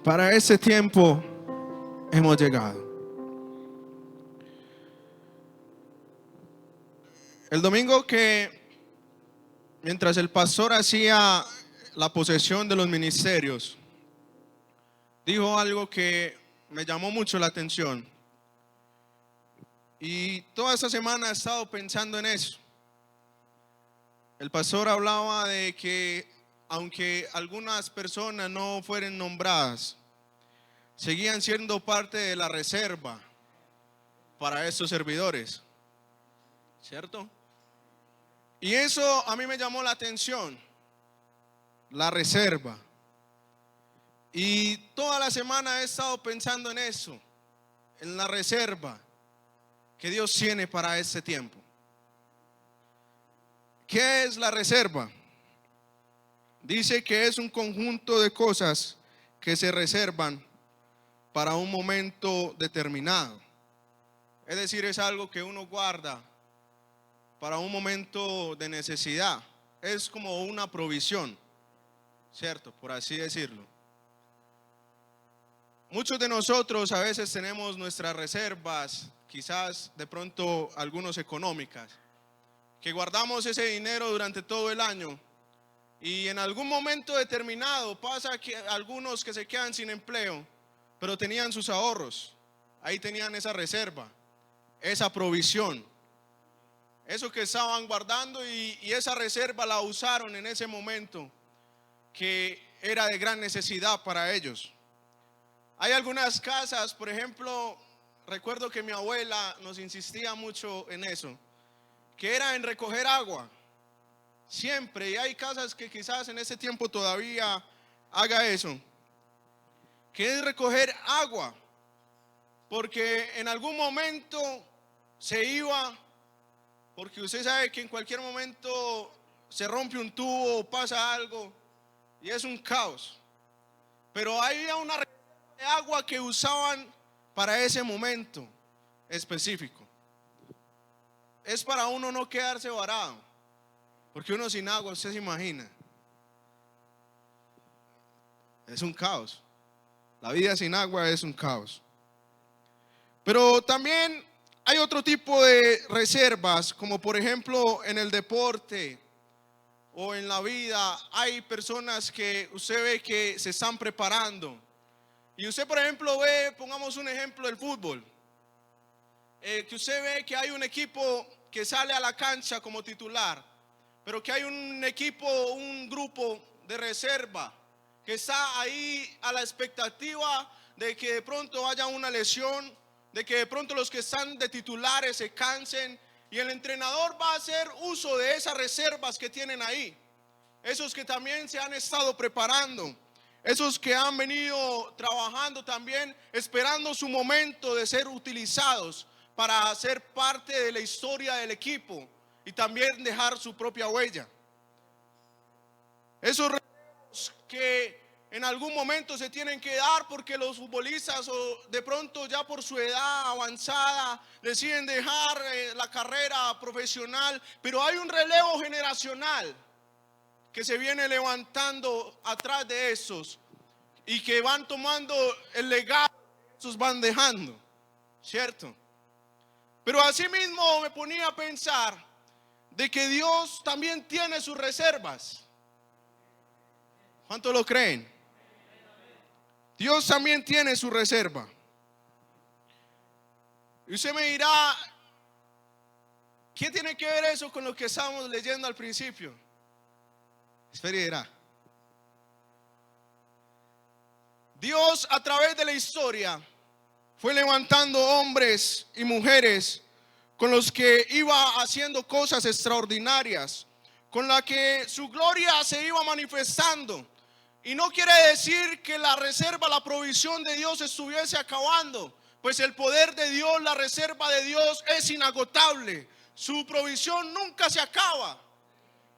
Para ese tiempo hemos llegado. El domingo mientras el pastor hacía la posesión de los ministerios, dijo algo que me llamó mucho la atención. Y toda esta semana he estado pensando en eso. El pastor hablaba de que aunque algunas personas no fueran nombradas, seguían siendo parte de la reserva para estos servidores, ¿cierto? Y eso a mí me llamó la atención, la reserva. Y toda la semana he estado pensando en eso, en la reserva que Dios tiene para este tiempo. ¿Qué es la reserva? Dice que es un conjunto de cosas que se reservan para un momento determinado. Es decir, es algo que uno guarda para un momento de necesidad. Es como una provisión, ¿cierto? Por así decirlo. Muchos de nosotros a veces tenemos nuestras reservas, quizás de pronto algunos económicas, que guardamos ese dinero durante todo el año y en algún momento determinado pasa que algunos que se quedan sin empleo, pero tenían sus ahorros, ahí tenían esa reserva, esa provisión, eso que estaban guardando y esa reserva la usaron en ese momento que era de gran necesidad para ellos. Hay algunas casas, por ejemplo, recuerdo que mi abuela nos insistía mucho en eso, que era en recoger agua, siempre, y hay casas que quizás en ese tiempo todavía haga eso, que es recoger agua, porque en algún momento se iba, porque usted sabe que en cualquier momento se rompe un tubo o pasa algo y es un caos, pero había una reserva de agua que usaban para ese momento específico. Es para uno no quedarse varado, porque uno sin agua, usted se imagina, es un caos. La vida sin agua es un caos. Pero también hay otro tipo de reservas, como por ejemplo en el deporte o en la vida. Hay personas que usted ve que se están preparando. Y usted, por ejemplo, ve, pongamos un ejemplo del fútbol, que usted ve que hay un equipo que sale a la cancha como titular, pero que hay un equipo, un grupo de reserva que está ahí a la expectativa de que de pronto haya una lesión, de que de pronto los que están de titulares se cansen, y el entrenador va a hacer uso de esas reservas que tienen ahí, esos que también se han estado preparando, esos que han venido trabajando también, esperando su momento de ser utilizados para ser parte de la historia del equipo y también dejar su propia huella. Esos retos que en algún momento se tienen que dar porque los futbolistas o de pronto ya por su edad avanzada deciden dejar la carrera profesional, pero hay un relevo generacional que se viene levantando atrás de esos y que van tomando el legado que esos van dejando, ¿cierto? Pero asimismo me ponía a pensar de que Dios también tiene sus reservas. ¿Cuántos lo creen? Dios también tiene su reserva. Y usted me dirá, ¿qué tiene que ver eso con lo que estábamos leyendo al principio? Espera y dirá. Dios a través de la historia fue levantando hombres y mujeres con los que iba haciendo cosas extraordinarias, con la que su gloria se iba manifestando. Y no quiere decir que la reserva, la provisión de Dios estuviese acabando, pues el poder de Dios, la reserva de Dios es inagotable. Su provisión nunca se acaba.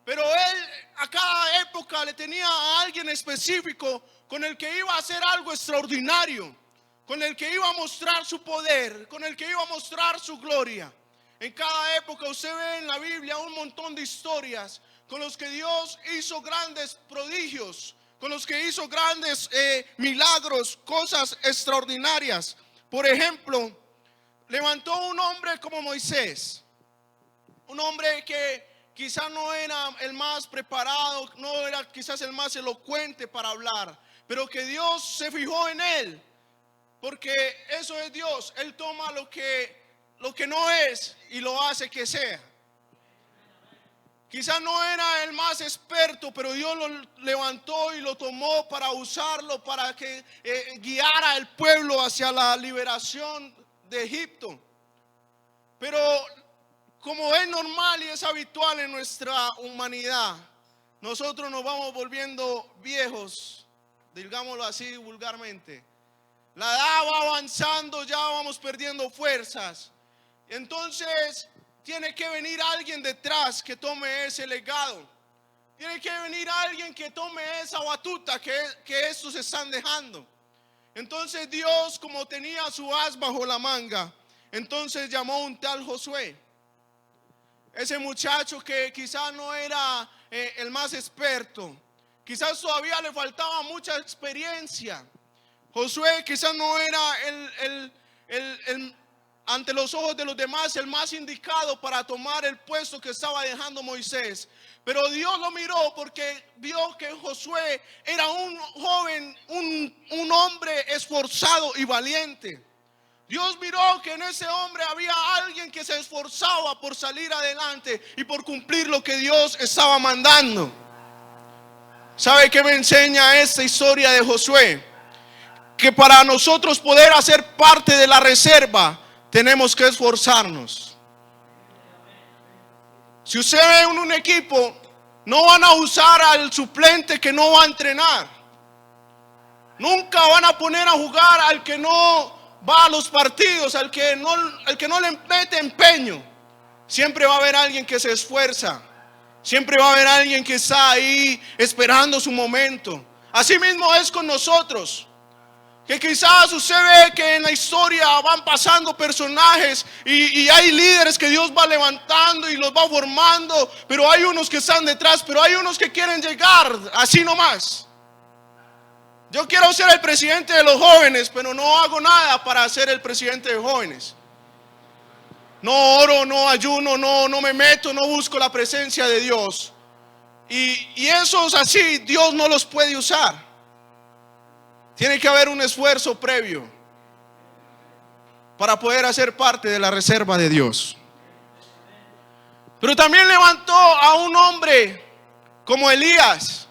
Pero Él a cada época le tenía a alguien específico con el que iba a hacer algo extraordinario, con el que iba a mostrar su poder, con el que iba a mostrar su gloria. En cada época usted ve en la Biblia un montón de historias con los que Dios hizo grandes prodigios, con los que hizo grandes milagros, cosas extraordinarias. Por ejemplo, levantó un hombre como Moisés, un hombre que quizás no era el más preparado, no era quizás el más elocuente para hablar, pero que Dios se fijó en él, porque eso es Dios. Él toma lo que no es y lo hace que sea. Quizás no era el más experto, pero Dios lo levantó y lo tomó para usarlo, para que guiara al pueblo hacia la liberación de Egipto. Pero como es normal y es habitual en nuestra humanidad, nosotros nos vamos volviendo viejos, digámoslo así vulgarmente. La edad va avanzando, ya vamos perdiendo fuerzas. Entonces tiene que venir alguien detrás que tome ese legado. Tiene que venir alguien que tome esa batuta que estos están dejando. Entonces Dios, como tenía su as bajo la manga, entonces llamó a un tal Josué. Ese muchacho que quizás no era el más experto, quizás todavía le faltaba mucha experiencia. Josué quizás no era el ante los ojos de los demás el más indicado para tomar el puesto que estaba dejando Moisés. Pero Dios lo miró porque vio que Josué era un joven, un hombre esforzado y valiente. Dios miró que en ese hombre había alguien que se esforzaba por salir adelante y por cumplir lo que Dios estaba mandando. ¿Sabe qué me enseña esta historia de Josué? Que para nosotros poder hacer parte de la reserva tenemos que esforzarnos. Si usted ve en un equipo, no van a usar al suplente que no va a entrenar. Nunca van a poner a jugar al que no va a los partidos, al que no le mete empeño. Siempre va a haber alguien que se esfuerza. Siempre va a haber alguien que está ahí esperando su momento. Así mismo es con nosotros. Que quizás usted ve que en la historia van pasando personajes y hay líderes que Dios va levantando y los va formando, pero hay unos que están detrás, pero hay unos que quieren llegar así nomás. Yo quiero ser el presidente de los jóvenes, pero no hago nada para ser el presidente de jóvenes. No oro, no ayuno, no me meto, no busco la presencia de Dios. Y esos así Dios no los puede usar. Tiene que haber un esfuerzo previo para poder hacer parte de la reserva de Dios. Pero también levantó a un hombre como Elías,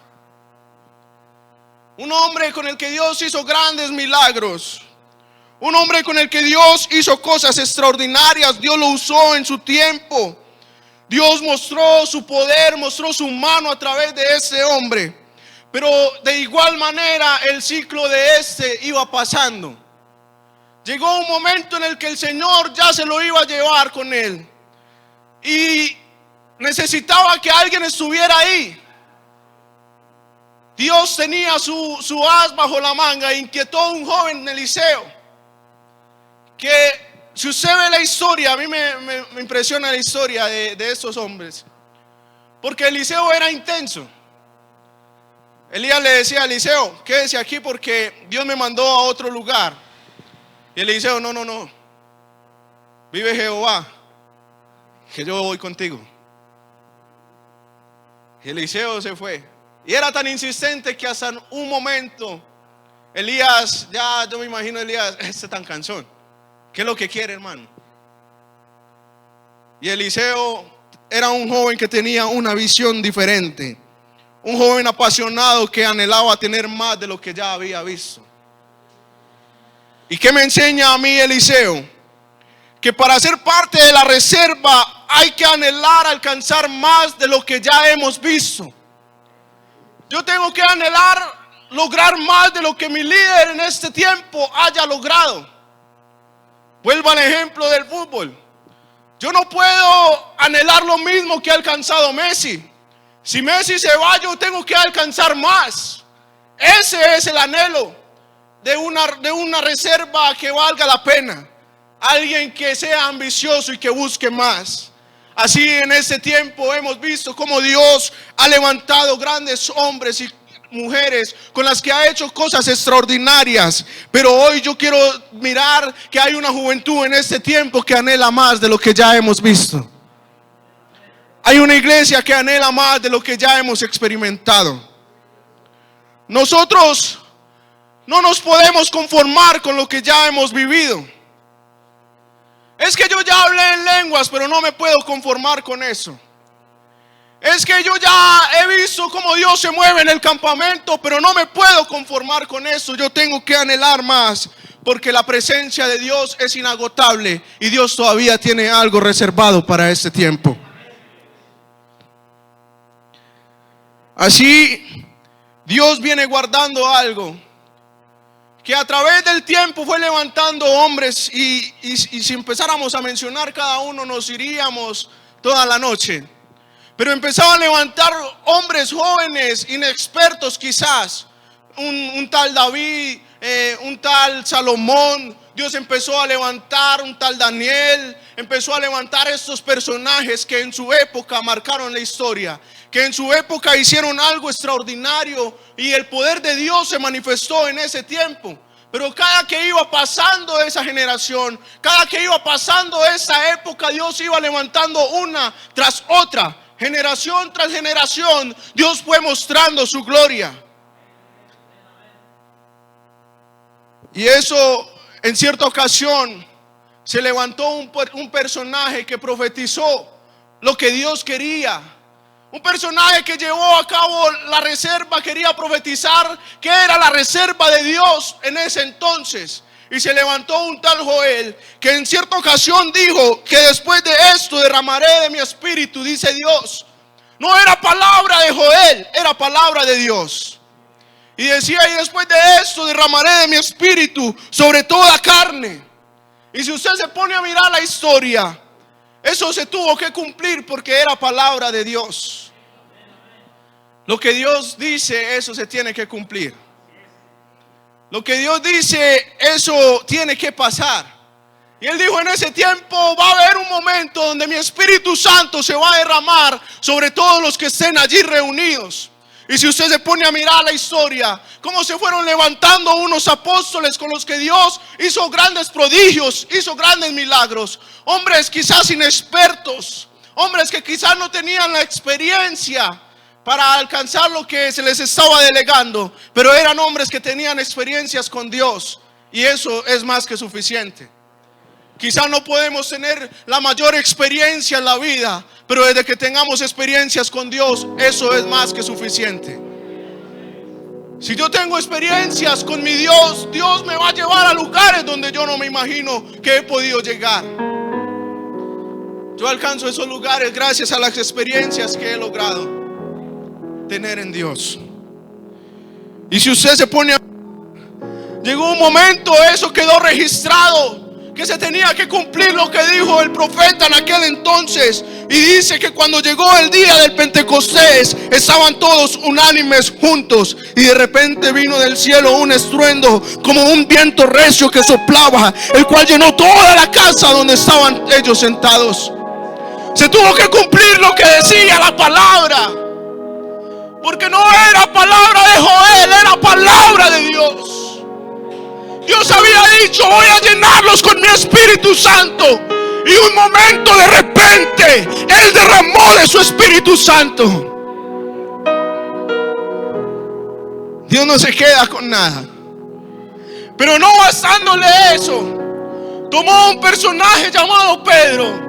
un hombre con el que Dios hizo grandes milagros, un hombre con el que Dios hizo cosas extraordinarias. Dios lo usó en su tiempo. Dios mostró su poder, mostró su mano a través de ese hombre. Pero de igual manera el ciclo de iba pasando. Llegó un momento en el que el Señor ya se lo iba a llevar con él. Y necesitaba que alguien estuviera ahí. Dios tenía su as bajo la manga e inquietó a un joven, Eliseo. Que si usted ve la historia, a mí me impresiona la historia de estos hombres. Porque Eliseo era intenso. Elías le decía a Eliseo: quédese aquí porque Dios me mandó a otro lugar. Y Eliseo: no, vive Jehová, que yo voy contigo. Y Eliseo se fue. Y era tan insistente que hasta un momento Elías, yo me imagino a Elías, tan cansón. ¿Qué es lo que quiere, hermano? Y Eliseo era un joven que tenía una visión diferente. Un joven apasionado que anhelaba tener más de lo que ya había visto. ¿Y qué me enseña a mí Eliseo? Que para ser parte de la reserva hay que anhelar alcanzar más de lo que ya hemos visto. Yo tengo que anhelar lograr más de lo que mi líder en este tiempo haya logrado. Vuelvo al ejemplo del fútbol. Yo no puedo anhelar lo mismo que ha alcanzado Messi. Si Messi se va, yo tengo que alcanzar más. Ese es el anhelo de una reserva que valga la pena. Alguien que sea ambicioso y que busque más. Así en este tiempo hemos visto cómo Dios ha levantado grandes hombres y mujeres con las que ha hecho cosas extraordinarias. Pero hoy yo quiero mirar que hay una juventud en este tiempo que anhela más de lo que ya hemos visto. Hay una iglesia que anhela más de lo que ya hemos experimentado. Nosotros no nos podemos conformar con lo que ya hemos vivido. Es que yo ya hablé en lenguas, pero no me puedo conformar con eso. Es que yo ya he visto cómo Dios se mueve en el campamento, pero no me puedo conformar con eso. Yo tengo que anhelar más, porque la presencia de Dios es inagotable y Dios todavía tiene algo reservado para este tiempo. Así, Dios viene guardando algo que a través del tiempo fue levantando hombres y si empezáramos a mencionar cada uno nos iríamos toda la noche. Pero empezaba a levantar hombres jóvenes, inexpertos quizás, un tal David, un tal Salomón. Dios empezó a levantar un tal Daniel, empezó a levantar estos personajes que en su época marcaron la historia, que en su época hicieron algo extraordinario y el poder de Dios se manifestó en ese tiempo. Pero cada que iba pasando esa generación, cada que iba pasando esa época, Dios iba levantando una tras otra, generación tras generación. Dios fue mostrando su gloria. Y eso, en cierta ocasión, se levantó un personaje que profetizó lo que Dios quería. Un personaje que llevó a cabo la reserva, quería profetizar que era la reserva de Dios en ese entonces. Y se levantó un tal Joel que en cierta ocasión dijo que después de esto derramaré de mi espíritu, dice Dios. No era palabra de Joel, era palabra de Dios. Y decía, y después de esto derramaré de mi espíritu sobre toda carne. Y si usted se pone a mirar la historia, eso se tuvo que cumplir porque era palabra de Dios. Lo que Dios dice, eso se tiene que cumplir. Lo que Dios dice, eso tiene que pasar. Y Él dijo, en ese tiempo va a haber un momento donde mi Espíritu Santo se va a derramar sobre todos los que estén allí reunidos. Y si usted se pone a mirar la historia, cómo se fueron levantando unos apóstoles con los que Dios hizo grandes prodigios, hizo grandes milagros. Hombres quizás inexpertos, hombres que quizás no tenían la experiencia para alcanzar lo que se les estaba delegando, pero eran hombres que tenían experiencias con Dios, y eso es más que suficiente. Quizás no podemos tener la mayor experiencia en la vida, pero desde que tengamos experiencias con Dios, eso es más que suficiente. Si yo tengo experiencias con mi Dios, Dios me va a llevar a lugares donde yo no me imagino que he podido llegar. Yo alcanzo esos lugares gracias a las experiencias que he logrado tener en Dios. Y si usted se pone a... Llegó un momento, eso quedó registrado, que se tenía que cumplir lo que dijo el profeta en aquel entonces. Y dice que cuando llegó el día del Pentecostés, estaban todos unánimes juntos, y de repente vino del cielo un estruendo como un viento recio que soplaba, el cual llenó toda la casa donde estaban ellos sentados. Se tuvo que cumplir lo que decía la palabra, porque no era palabra de Joel, era palabra de Dios. Dios había dicho, voy a llenarlos con mi Espíritu Santo. Y un momento, de repente, Él derramó de su Espíritu Santo. Dios no se queda con nada. Pero no bastándole eso, tomó un personaje llamado Pedro,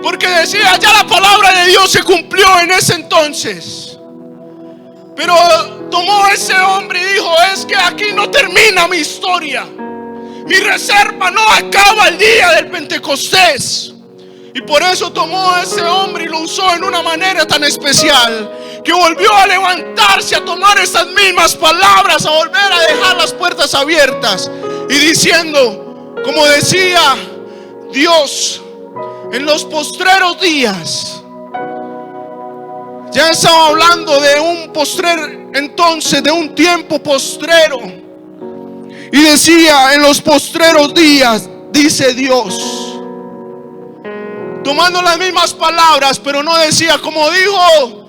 porque decía, ya la palabra de Dios se cumplió en ese entonces. Pero tomó ese hombre y dijo, es que aquí no termina mi historia. Mi reserva no acaba el día del Pentecostés. Y por eso tomó a ese hombre y lo usó en una manera tan especial, que volvió a levantarse, a tomar esas mismas palabras, a volver a dejar las puertas abiertas, y diciendo, como decía Dios, en los postreros días. Ya estaba hablando de un postrer, entonces, de un tiempo postrero. Y decía, en los postreros días, dice Dios, tomando las mismas palabras, pero no decía como dijo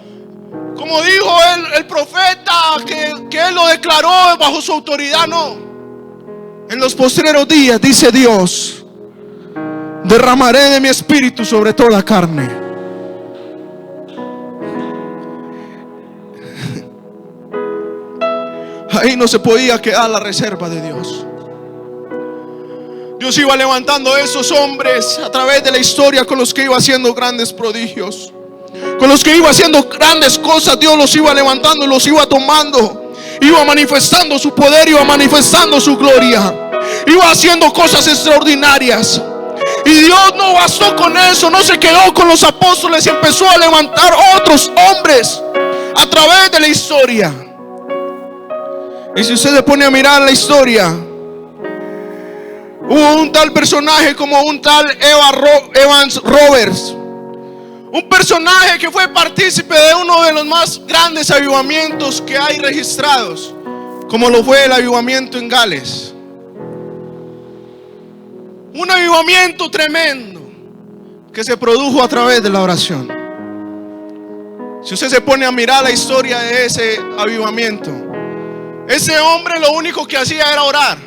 como dijo el profeta, que él lo declaró bajo su autoridad. No. En los postreros días, dice Dios, derramaré de mi espíritu sobre toda carne. Ahí no se podía quedar la reserva de Dios. Dios iba levantando a esos hombres a través de la historia, con los que iba haciendo grandes prodigios, con los que iba haciendo grandes cosas. Dios los iba levantando y los iba tomando, iba manifestando su poder, iba manifestando su gloria, iba haciendo cosas extraordinarias. Y Dios no bastó con eso, no se quedó con los apóstoles y empezó a levantar otros hombres a través de la historia. Y si usted se pone a mirar la historia, hubo un tal personaje como un tal Evans Roberts, un personaje que fue partícipe de uno de los más grandes avivamientos que hay registrados, como lo fue el avivamiento en Gales. Un avivamiento tremendo que se produjo a través de la oración. Si usted se pone a mirar la historia de ese avivamiento, ese hombre lo único que hacía era orar.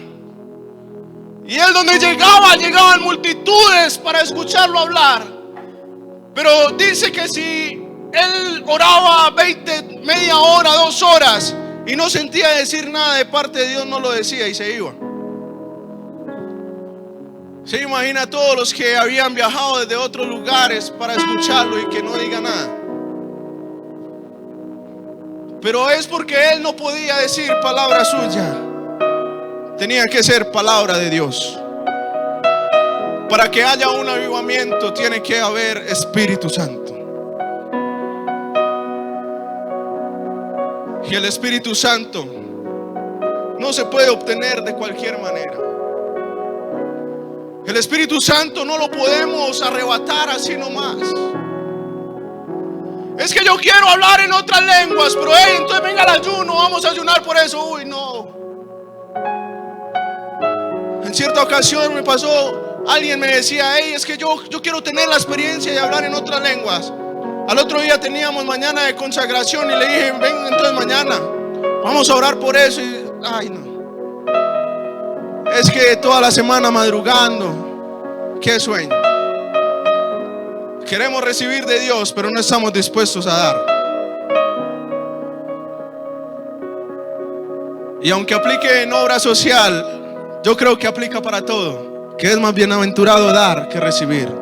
Y él, donde llegaban multitudes para escucharlo hablar. Pero dice que si él oraba media hora, 2 horas, y no sentía decir nada de parte de Dios, no lo decía y se iba. Se imagina a todos los que habían viajado desde otros lugares para escucharlo y que no diga nada. Pero es porque él no podía decir palabra suya, tenía que ser palabra de Dios. Para que haya un avivamiento tiene que haber Espíritu Santo. Y el Espíritu Santo no se puede obtener de cualquier manera. El Espíritu Santo no lo podemos arrebatar así nomás. Es que yo quiero hablar en otras lenguas, pero entonces venga el ayuno, vamos a ayunar por eso. Uy, no. En cierta ocasión me pasó, alguien me decía, hey, es que yo quiero tener la experiencia de hablar en otras lenguas. Al otro día teníamos mañana de consagración y le dije, ven entonces mañana, vamos a orar por eso. Y, ay, no. Es que toda la semana madrugando, qué sueño. Queremos recibir de Dios, pero no estamos dispuestos a dar. Y aunque aplique en obra social, yo creo que aplica para todo, que es más bienaventurado dar que recibir.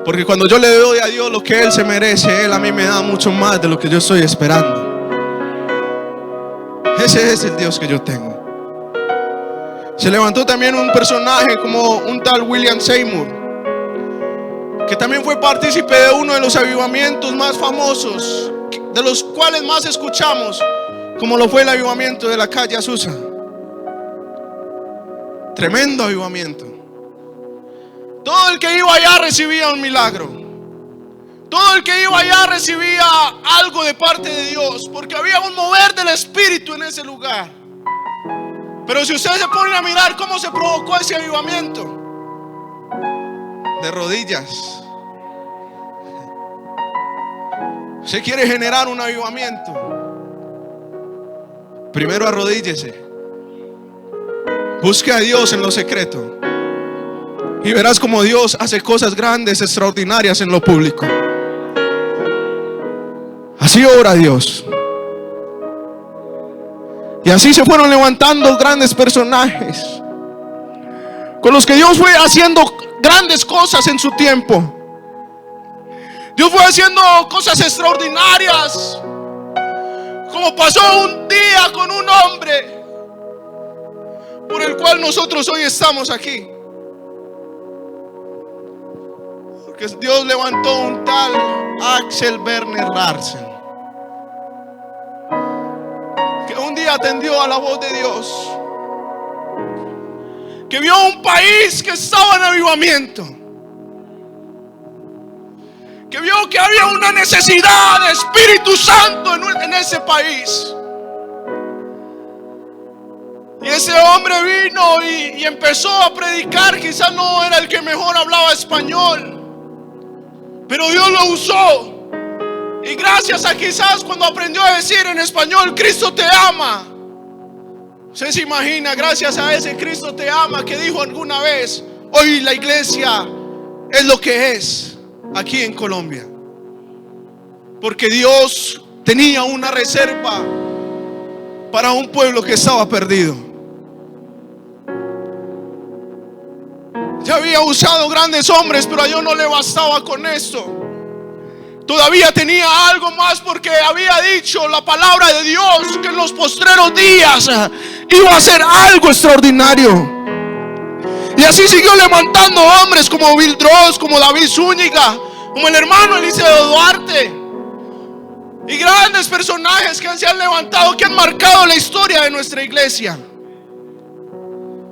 Porque cuando yo le doy a Dios lo que Él se merece, Él a mí me da mucho más de lo que yo estoy esperando. Ese es el Dios que yo tengo. Se levantó también un personaje como un tal William Seymour, que también fue partícipe de uno de los avivamientos más famosos, de los cuales más escuchamos, como lo fue el avivamiento de la calle Azusa. Tremendo avivamiento. Todo el que iba allá recibía un milagro. Todo el que iba allá recibía algo de parte de Dios, porque había un mover del Espíritu en ese lugar. Pero si ustedes se ponen a mirar cómo se provocó ese avivamiento, de rodillas. ¿Usted quiere generar un avivamiento? Primero arrodíllese. Busque a Dios en lo secreto y verás como Dios hace cosas grandes, extraordinarias en lo público. Así obra Dios. Y así se fueron levantando grandes personajes con los que Dios fue haciendo grandes cosas en su tiempo. Dios fue haciendo cosas extraordinarias, como pasó un día con un hombre por el cual nosotros hoy estamos aquí. Porque Dios levantó un tal Axel Werner Larsen, que un día atendió a la voz de Dios, que vio un país que estaba en avivamiento, que vio que había una necesidad de Espíritu Santo en ese país. Y ese hombre vino y empezó a predicar. Quizás no era el que mejor hablaba español, pero Dios lo usó Y gracias a quizás cuando aprendió a decir en español, Cristo te ama. Usted se imagina, gracias a ese Cristo te ama que dijo alguna vez, hoy la iglesia es lo que es aquí en Colombia. Porque Dios tenía una reserva para un pueblo que estaba perdido. Ya había usado grandes hombres, pero a Dios no le bastaba con esto. Todavía tenía algo más, porque había dicho la palabra de Dios que en los postreros días iba a hacer algo extraordinario. Y así siguió levantando hombres como Vildros, como David Zúñiga, como el hermano Eliseo Duarte, y grandes personajes que se han levantado, que han marcado la historia de nuestra iglesia.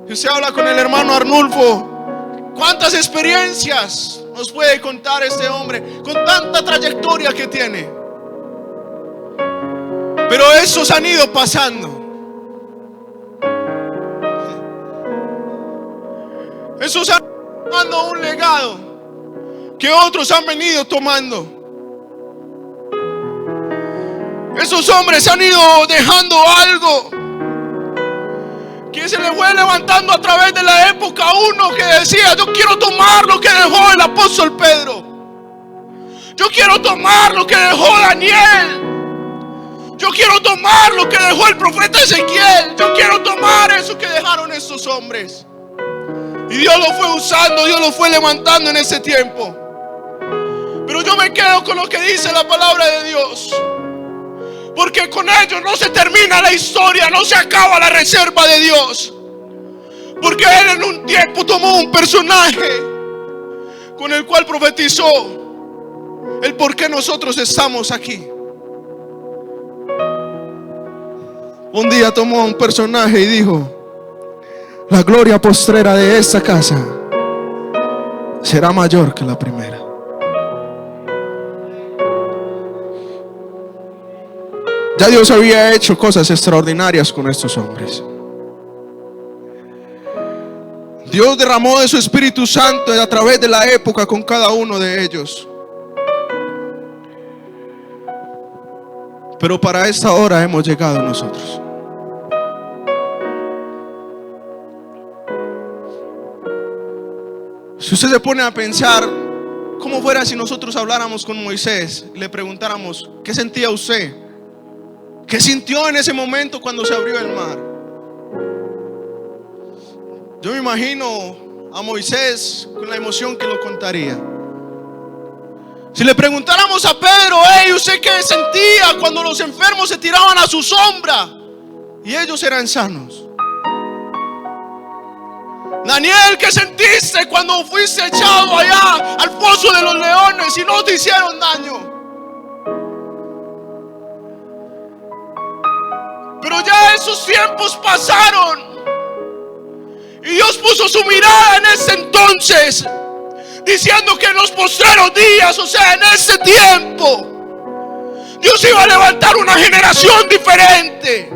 Y usted habla con el hermano Arnulfo, ¿cuántas experiencias nos puede contar este hombre con tanta trayectoria que tiene? Pero esos han ido pasando. Esos han dado un legado que otros han venido tomando. Esos hombres han ido dejando algo que se le fue levantando a través de la época. Uno que decía, yo quiero tomar lo que dejó el apóstol Pedro, yo quiero tomar lo que dejó Daniel, yo quiero tomar lo que dejó el profeta Ezequiel, yo quiero tomar eso que dejaron estos hombres. Y Dios lo fue usando, Dios lo fue levantando en ese tiempo. Pero yo me quedo con lo que dice la palabra de Dios, porque con ellos no se termina la historia, no se acaba la reserva de Dios. Porque Él en un tiempo tomó un personaje con el cual profetizó el por qué nosotros estamos aquí. Un día tomó un personaje y dijo, la gloria postrera de esta casa será mayor que la primera. Ya Dios había hecho cosas extraordinarias con estos hombres. Dios derramó de su Espíritu Santo a través de la época con cada uno de ellos. Pero para esta hora hemos llegado nosotros. Si usted se pone a pensar, ¿cómo fuera si nosotros habláramos con Moisés y le preguntáramos, ¿qué sentía usted? ¿Qué sintió en ese momento cuando se abrió el mar? Yo me imagino a Moisés con la emoción que lo contaría. Si le preguntáramos a Pedro, ¿usted qué sentía cuando los enfermos se tiraban a su sombra y ellos eran sanos? Daniel, ¿qué sentiste cuando fuiste echado allá al foso de los leones y no te hicieron daño? Pero ya esos tiempos pasaron y Dios puso su mirada en ese entonces, diciendo que en los postreros días, o sea, en ese tiempo, Dios iba a levantar una generación diferente.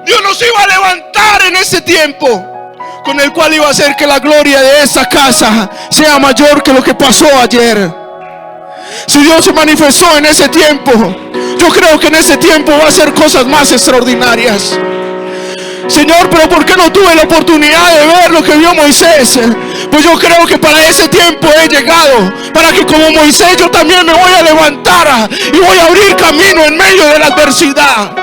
Dios nos iba a levantar en ese tiempo, con el cual iba a hacer que la gloria de esta casa sea mayor que lo que pasó ayer. Si Dios se manifestó en ese tiempo, yo creo que en ese tiempo va a hacer cosas más extraordinarias. Señor, pero ¿por qué no tuve la oportunidad de ver lo que vio Moisés? Pues yo creo que para ese tiempo he llegado, para que como Moisés yo también me voy a levantar y voy a abrir camino en medio de la adversidad.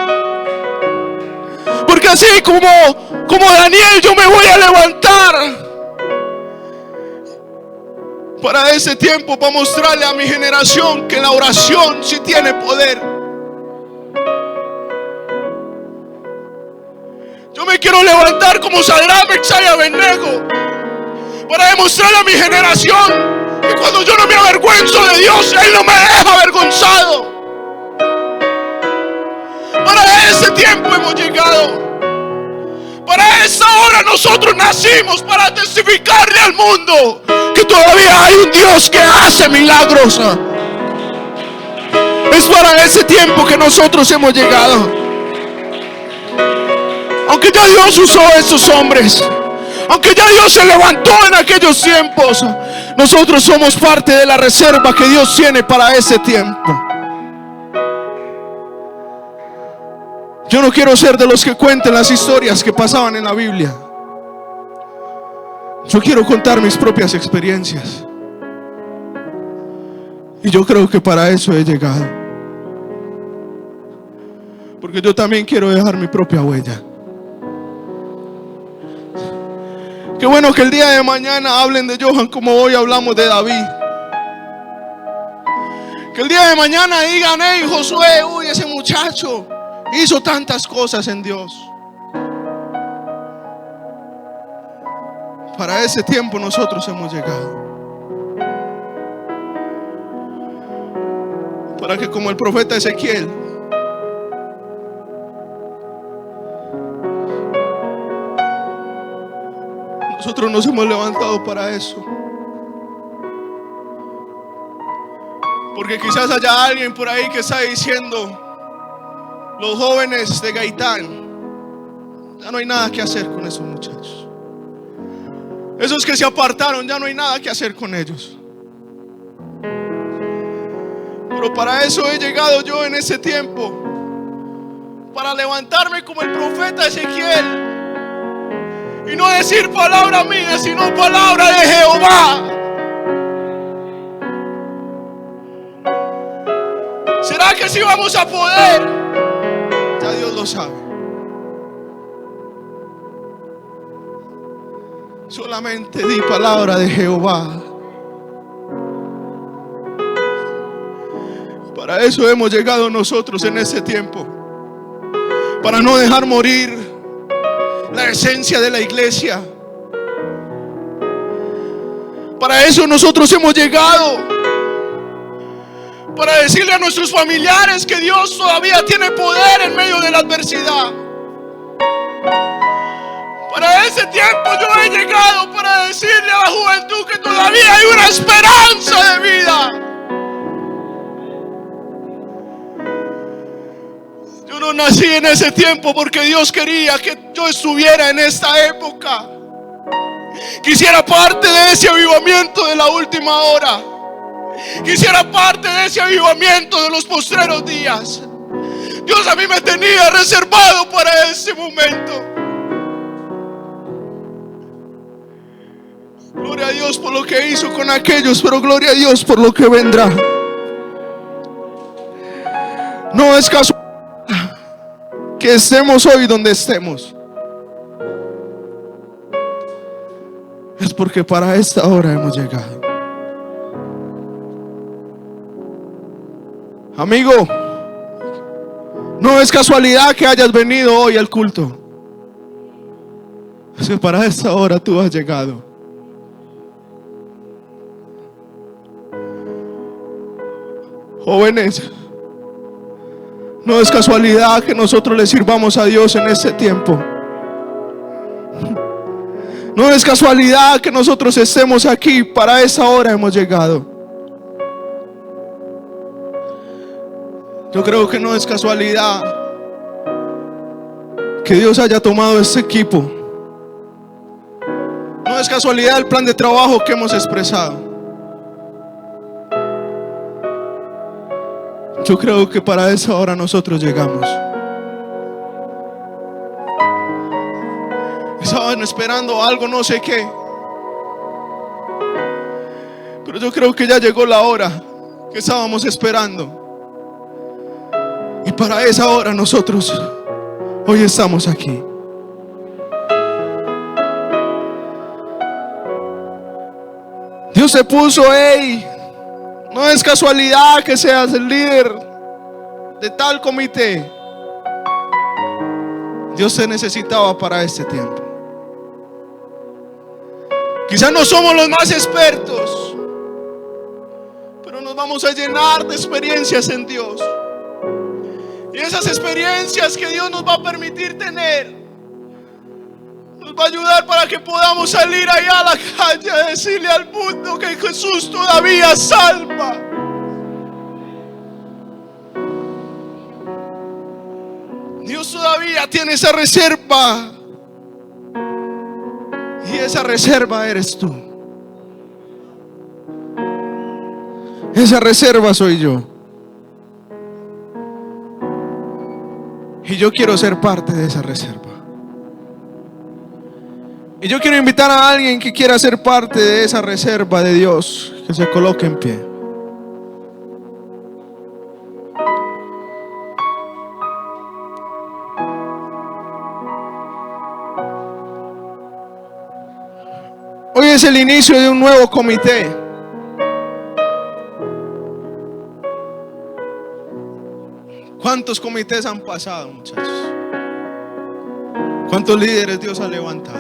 Porque así como Daniel, yo me voy a levantar para ese tiempo, para mostrarle a mi generación que la oración sí tiene poder. Yo me quiero levantar como Sadrach, Mesach y Abednego, para demostrarle a mi generación que cuando yo no me avergüenzo de Dios, Él no me deja avergonzado. Para ese tiempo hemos llegado. Para esa hora nosotros nacimos, para testificarle al mundo que todavía hay un Dios que hace milagros. Es para ese tiempo que nosotros hemos llegado. Aunque ya Dios usó a esos hombres, aunque ya Dios se levantó en aquellos tiempos, nosotros somos parte de la reserva que Dios tiene para ese tiempo. Yo no quiero ser de los que cuenten las historias que pasaban en la Biblia. Yo quiero contar mis propias experiencias. Y yo creo que para eso he llegado. Porque yo también quiero dejar mi propia huella. Qué bueno que el día de mañana hablen de Johan como hoy hablamos de David. Que el día de mañana digan: hey, Josué, uy, ese muchacho hizo tantas cosas en Dios. Para ese tiempo nosotros hemos llegado. Para que, como el profeta Ezequiel, nosotros nos hemos levantado para eso. Porque quizás haya alguien por ahí que está diciendo: los jóvenes de Gaitán, ya no hay nada que hacer con esos muchachos. Esos que se apartaron, ya no hay nada que hacer con ellos. Pero para eso he llegado yo en ese tiempo, para levantarme como el profeta Ezequiel y no decir palabra mía, sino palabra de Jehová. ¿Será que sí vamos a poder? Ya Dios lo sabe. Solamente di palabra de Jehová. Para eso hemos llegado nosotros en ese tiempo. Para no dejar morir la esencia de la iglesia. Para eso nosotros hemos llegado. Para decirle a nuestros familiares que Dios todavía tiene poder en medio de la adversidad. Para ese tiempo yo he llegado para decirle a la juventud que todavía hay una esperanza de vida. Yo no nací en ese tiempo porque Dios quería que yo estuviera en esta época. Quisiera parte de ese avivamiento de la última hora. Quisiera parte de ese avivamiento de los postreros días. Dios a mí me tenía reservado para ese momento. Gloria a Dios por lo que hizo con aquellos, pero gloria a Dios por lo que vendrá. No es casualidad que estemos hoy donde estemos. Es porque para esta hora hemos llegado. Amigo, no es casualidad que hayas venido hoy al culto. Es que para esta hora tú has llegado. Jóvenes, no es casualidad que nosotros le sirvamos a Dios en este tiempo. No es casualidad que nosotros estemos aquí. Para esa hora hemos llegado. Yo creo que no es casualidad que Dios haya tomado este equipo. No es casualidad el plan de trabajo que hemos expresado. Yo creo que para esa hora nosotros llegamos. Estaban esperando algo, no sé qué. Pero yo creo que ya llegó la hora que estábamos esperando. Y para esa hora nosotros hoy estamos aquí. Dios se puso, hey, no es casualidad que seas el líder de tal comité. Dios te necesitaba para este tiempo. Quizás no somos los más expertos, pero nos vamos a llenar de experiencias en Dios. Y esas experiencias que Dios nos va a permitir tener nos va a ayudar para que podamos salir allá a la calle a decirle al mundo que Jesús todavía salva. Dios todavía tiene esa reserva. Y esa reserva eres tú. Esa reserva soy yo. Y yo quiero ser parte de esa reserva. Y yo quiero invitar a alguien que quiera ser parte de esa reserva de Dios, que se coloque en pie. Hoy es el inicio de un nuevo comité. ¿Cuántos comités han pasado, muchachos? ¿Cuántos líderes Dios ha levantado?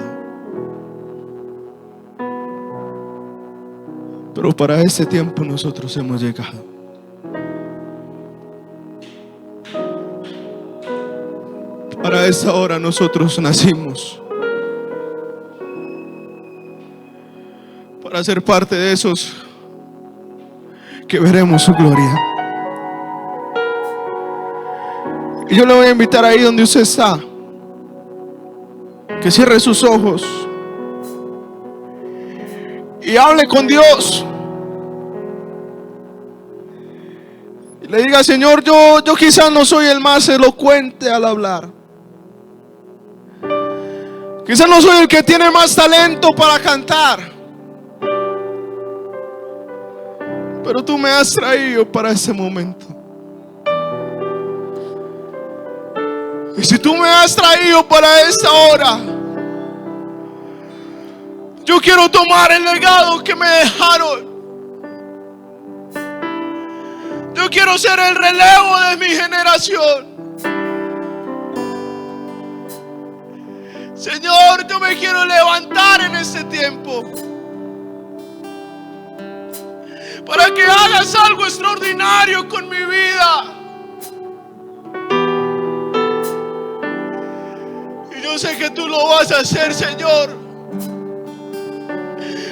Pero para este tiempo nosotros hemos llegado. Para esta hora nosotros nacimos. Para ser parte de esos que veremos su gloria. Y yo le voy a invitar ahí donde usted está, que cierre sus ojos y hable con Dios. Y le diga: Señor, yo quizás no soy el más elocuente al hablar. Quizás no soy el que tiene más talento para cantar. Pero tú me has traído para ese momento. Y si tú me has traído para esta hora, yo quiero tomar el legado que me dejaron. Yo quiero ser el relevo de mi generación. Señor, yo me quiero levantar en este tiempo para que hagas algo extraordinario con mi vida. Y yo sé que tú lo vas a hacer, Señor,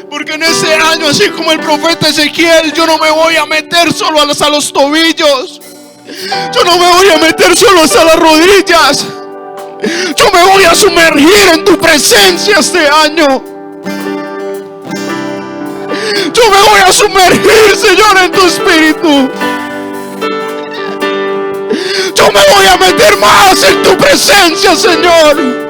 porque en este año, así como el profeta Ezequiel, yo no me voy a meter solo hasta los tobillos. Yo no me voy a meter solo hasta las rodillas. Yo me voy a sumergir en tu presencia este año. Yo me voy a sumergir, Señor, en tu espíritu. Yo me voy a meter más en tu presencia, Señor.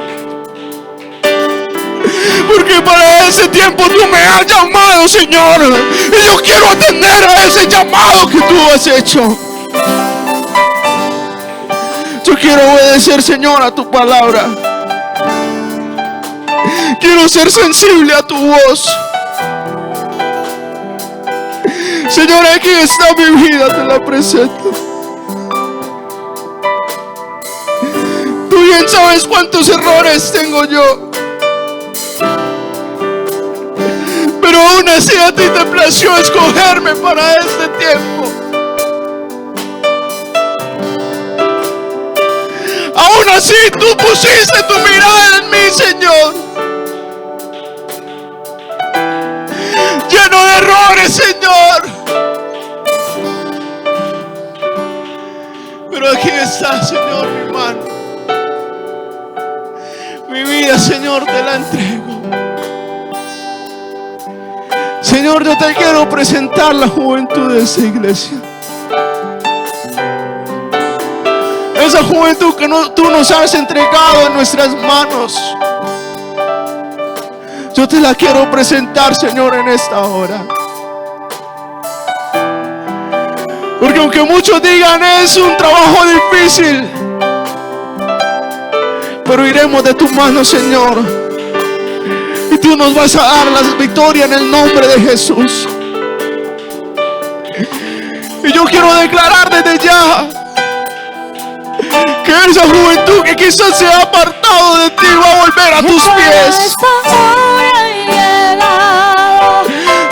Porque para ese tiempo tú me has llamado, Señor. Y yo quiero atender a ese llamado que tú has hecho. Yo quiero obedecer, Señor, a tu palabra. Quiero ser sensible a tu voz. Señor, aquí está mi vida, te la presento. Tú bien sabes cuántos errores tengo yo. Pero aún así a ti te plació escogerme para este tiempo. Aún así tú pusiste tu mirada en mí, Señor. Lleno de errores, Señor. Pero aquí está, Señor, mi mano. Mi vida, Señor, te la entrego. Señor, yo te quiero presentar la juventud de esta iglesia. Esa juventud que tú nos has entregado en nuestras manos. Yo te la quiero presentar, Señor, en esta hora. Porque aunque muchos digan es un trabajo difícil, pero iremos de tu mano, Señor. Y tú nos vas a dar la victoria en el nombre de Jesús. Y yo quiero declarar desde ya que esa juventud que quizás se ha apartado de ti va a volver a tus pies.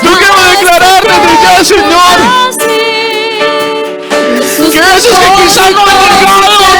Yo quiero declarar desde ya, Señor, que esos que quizás no han llegado